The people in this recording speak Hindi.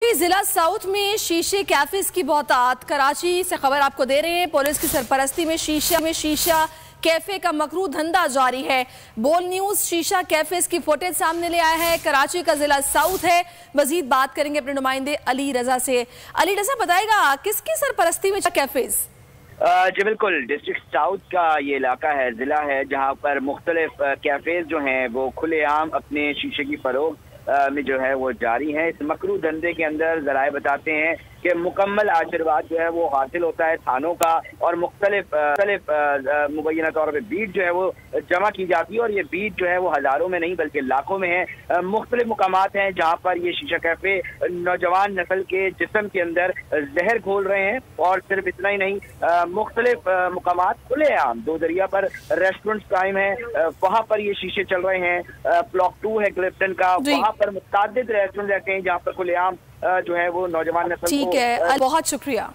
काफी जिला साउथ में शीशे कैफेज की बहुतात। कराची से खबर आपको दे रहे हैं, पुलिस की सरपरस्ती में शीशा कैफे का मकरू धंधा जारी है। बोल न्यूज शीशा कैफेज की फुटेज सामने ले आया है। कराची का जिला साउथ है। मजीद बात करेंगे अपने नुमाइंदे अली रजा से। अली रजा, बताएगा किसकी सरपरस्ती में कैफेज? जी बिल्कुल, डिस्ट्रिक्ट साउथ का ये इलाका है, जिला है, जहाँ पर मुख्तलिफ कैफेज जो हैं वो खुलेआम अपने शीशे की फरोख्त में जो है वो जारी है। इस मकरू धंधे के अंदर जराए बताते हैं कि मुकम्मल आशीर्वाद जो है वो हासिल होता है थानों का, और मुख्तलिफ मुबैना तौर पर बीट जो है वो जमा की जाती है, और ये बीट जो है वो हज़ारों में नहीं बल्कि लाखों में है। मुख्तलिफ मुकामात हैं जहाँ पर ये शीशा कैफे नौजवान नस्ल के जिस्म के अंदर जहर घोल रहे हैं। और सिर्फ इतना ही नहीं, मुख्तलिफ मुकामात खुले आम दो दरिया पर रेस्टोरेंट कायम है, वहाँ पर ये शीशे चल रहे हैं। ब्लॉक 2 है क्लिफ्टन का, वहाँ पर मुतादिद रेस्टोरेंट रहते हैं जहाँ पर खुलेआम जो है वो नौजवान नस्ल। ठीक है, बहुत शुक्रिया।